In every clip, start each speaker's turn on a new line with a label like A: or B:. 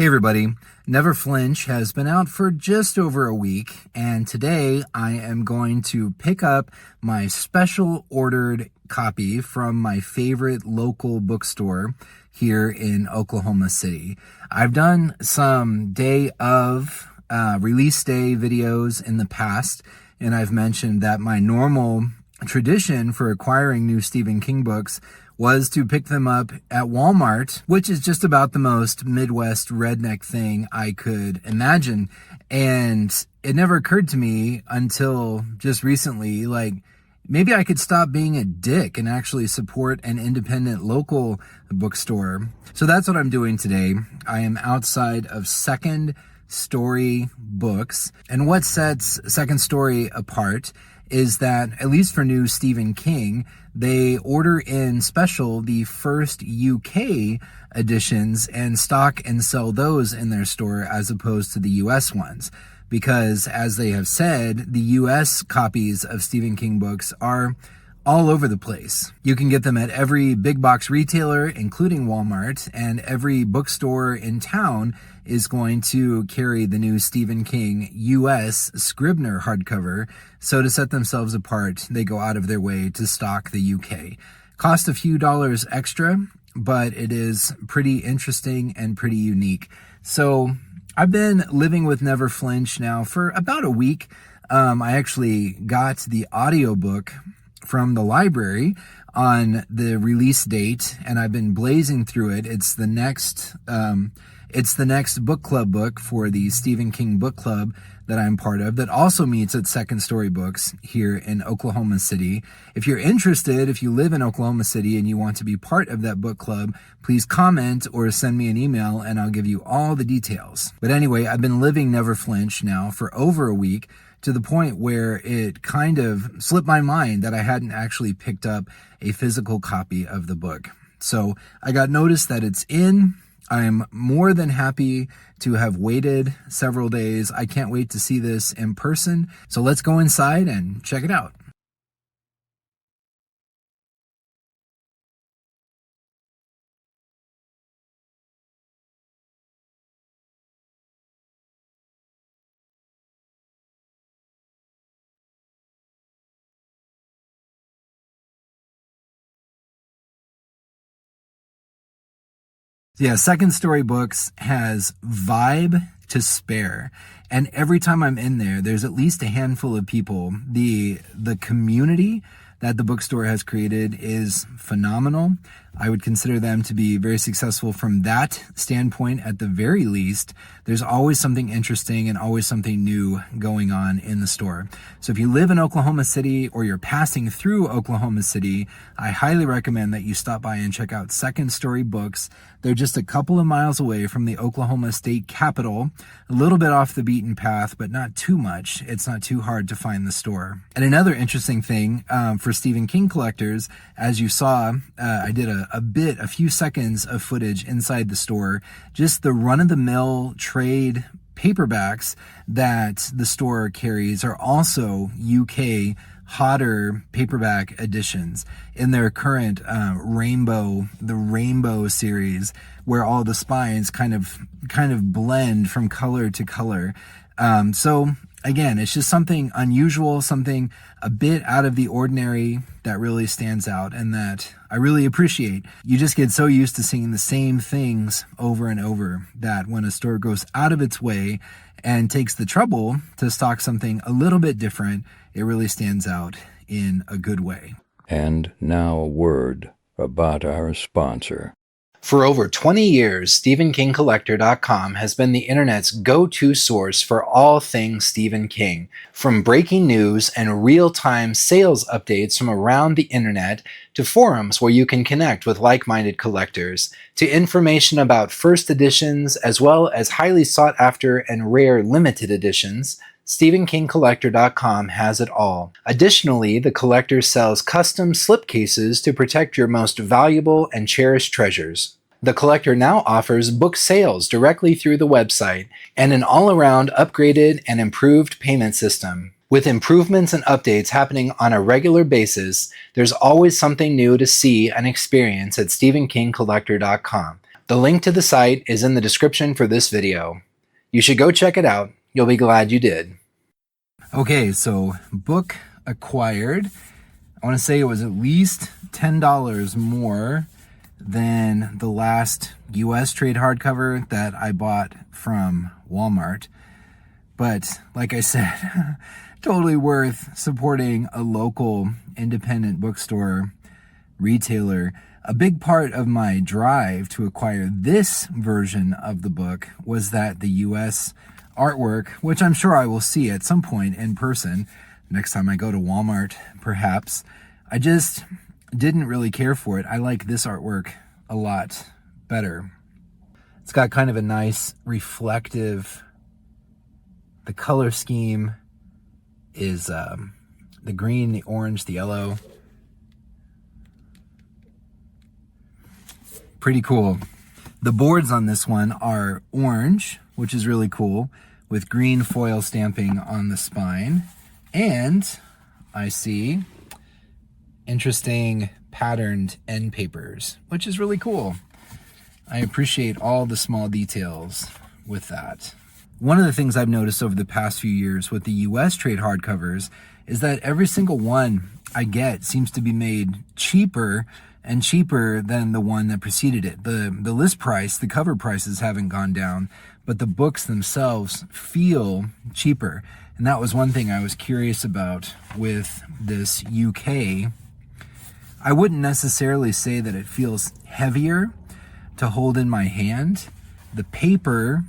A: Hey everybody, Never Flinch has been out for just over a week, and today I am going to pick up my special ordered copy from my favorite local bookstore here in Oklahoma City. I've done some day of release day videos in the past, and I've mentioned that my normal tradition for acquiring new Stephen King books was to pick them up at Walmart, which is just about the most Midwest redneck thing I could imagine. And it never occurred to me until just recently, like, maybe I could stop being a dick and actually support an independent local bookstore. So that's what I'm doing today. I am outside of Second Story Books. And what sets Second Story apart is that, at least for new Stephen King, they order in special the first UK editions and stock and sell those in their store as opposed to the US ones. Because, as they have said, the US copies of Stephen King books are all over the place. You can get them at every big box retailer, including Walmart, and every bookstore in town is going to carry the new Stephen King US Scribner hardcover. So to set themselves apart, they go out of their way to stock the UK. Cost a few dollars extra, but it is pretty interesting and pretty unique. So I've been living with Never Flinch now for about a week. I actually got the audiobook from the library on the release date, and I've been blazing through it. It's the next book club book for the Stephen King book club that I'm part of, that also meets at Second Story Books here in Oklahoma City. If you're interested, if you live in Oklahoma City and you want to be part of that book club, please comment or send me an email and I'll give you all the details. But anyway, I've been living Never Flinch now for over a week, to the point where it kind of slipped my mind that I hadn't actually picked up a physical copy of the book. So I got notice that it's in. I'm more than happy to have waited several days. I can't wait to see this in person. So let's go inside and check it out. Yeah, Second Story Books has vibe to spare. And every time I'm in there, there's at least a handful of people. The community that the bookstore has created is phenomenal. I would consider them to be very successful from that standpoint at the very least. There's always something interesting and always something new going on in the store. So if you live in Oklahoma City or you're passing through Oklahoma City, I highly recommend that you stop by and check out Second Story Books. They're just a couple of miles away from the Oklahoma State Capitol, a little bit off the beaten path, but not too much. It's not too hard to find the store. And another interesting thing for Stephen King collectors, as you saw, I did a few seconds of footage inside the store, just the run-of-the-mill trade paperbacks that the store carries are also UK hotter paperback editions in their current rainbow series, where all the spines kind of blend from color to color. So again, it's just something unusual, something a bit out of the ordinary that really stands out and that I really appreciate. You just get so used to seeing the same things over and over that when a store goes out of its way and takes the trouble to stock something a little bit different, it really stands out in a good way.
B: And now a word about our sponsor.
A: For over 20 years, StephenKingCollector.com has been the internet's go-to source for all things Stephen King. From breaking news and real-time sales updates from around the internet, to forums where you can connect with like-minded collectors, to information about first editions as well as highly sought-after and rare limited editions, StephenKingCollector.com has it all. Additionally, the collector sells custom slipcases to protect your most valuable and cherished treasures. The collector now offers book sales directly through the website and an all-around upgraded and improved payment system. With improvements and updates happening on a regular basis, there's always something new to see and experience at StephenKingCollector.com. The link to the site is in the description for this video. You should go check it out. You'll be glad you did. Okay, so book acquired. I want to say it was at least $10 more than the last US trade hardcover that I bought from Walmart. But like I said, totally worth supporting a local independent bookstore retailer. A big part of my drive to acquire this version of the book was that the US artwork, which I'm sure I will see at some point in person, next time I go to Walmart, perhaps, I just didn't really care for it. I like this artwork a lot better. It's got kind of a nice reflective, the color scheme is the green, the orange, the yellow. Pretty cool. The boards on this one are orange, which is really cool, with green foil stamping on the spine. And I see interesting patterned end papers, which is really cool. I appreciate all the small details with that. One of the things I've noticed over the past few years with the US trade hardcovers is that every single one I get seems to be made cheaper and cheaper than the one that preceded it. The list price, the cover prices haven't gone down, but the books themselves feel cheaper. And that was one thing I was curious about with this UK. I wouldn't necessarily say that it feels heavier to hold in my hand. The paper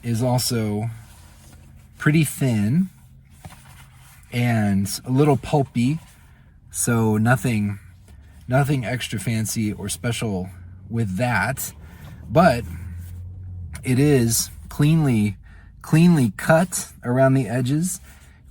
A: is also pretty thin and a little pulpy, so nothing extra fancy or special with that, but it is cleanly cut around the edges,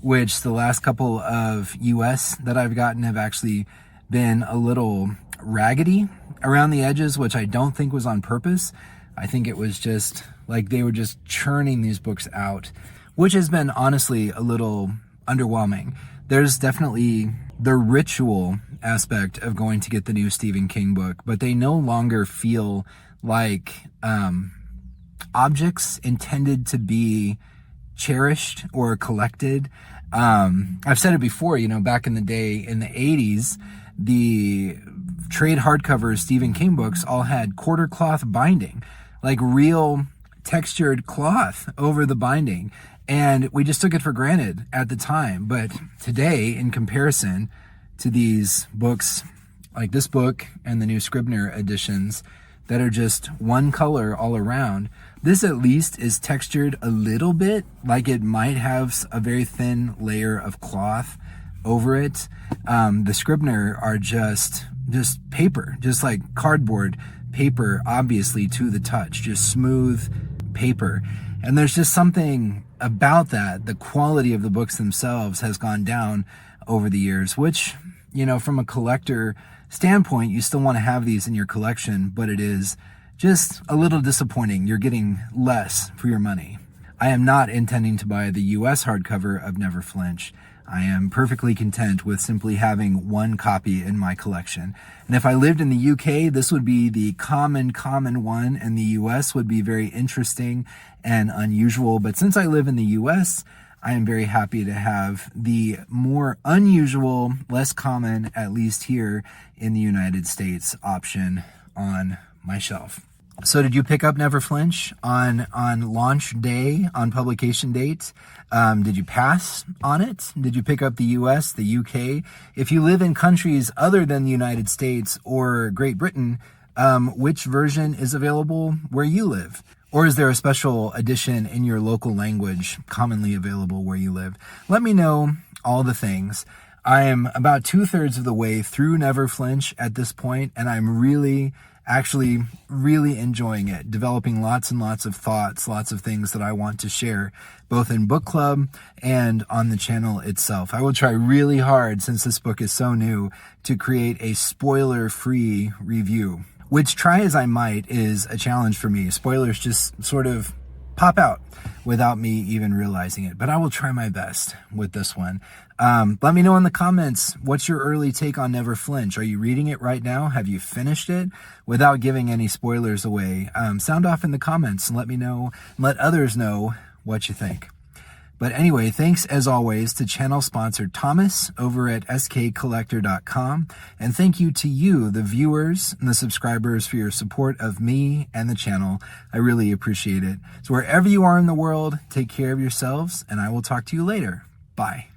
A: which the last couple of US that I've gotten have actually been a little raggedy around the edges, which I don't think was on purpose. I think it was just like they were just churning these books out, which has been honestly a little underwhelming. There's definitely the ritual aspect of going to get the new Stephen King book, but they no longer feel like objects intended to be cherished or collected. I've said it before, back in the day in the 80s, the trade hardcover Stephen King books all had quarter cloth binding, like real textured cloth over the binding. And we just took it for granted at the time. But today, in comparison to these books, like this book and the new Scribner editions that are just one color all around, this at least is textured a little bit, like it might have a very thin layer of cloth over it. The Scribner are just paper, just like cardboard paper, obviously to the touch, just smooth paper. And there's just something about that. The quality of the books themselves has gone down over the years, which, from a collector standpoint, you still want to have these in your collection, but it is just a little disappointing. You're getting less for your money. I am not intending to buy the US hardcover of Never Flinch. I am perfectly content with simply having one copy in my collection. And if I lived in the UK, this would be the common one, and the US would be very interesting and unusual. But since I live in the US, I am very happy to have the more unusual, less common, at least here in the United States, option on my shelf. So did you pick up Never Flinch on launch day, on publication date? Did you pass on it? Did you pick up the US, the UK? If you live in countries other than the United States or Great Britain, which version is available where you live? Or is there a special edition in your local language commonly available where you live? Let me know all the things. I am about 2/3 of the way through Never Flinch at this point, and I'm really enjoying it, developing lots and lots of thoughts, lots of things that I want to share, both in book club and on the channel itself. I will try really hard, since this book is so new, to create a spoiler-free review, which, try as I might, is a challenge for me. Spoilers just sort of pop out without me even realizing it. But I will try my best with this one. Let me know in the comments, what's your early take on Never Flinch? Are you reading it right now? Have you finished it? Without giving any spoilers away, sound off in the comments and let me know, let others know what you think. But anyway, thanks as always to channel sponsor Thomas over at skcollector.com. And thank you to you, the viewers and the subscribers, for your support of me and the channel. I really appreciate it. So wherever you are in the world, take care of yourselves, and I will talk to you later. Bye.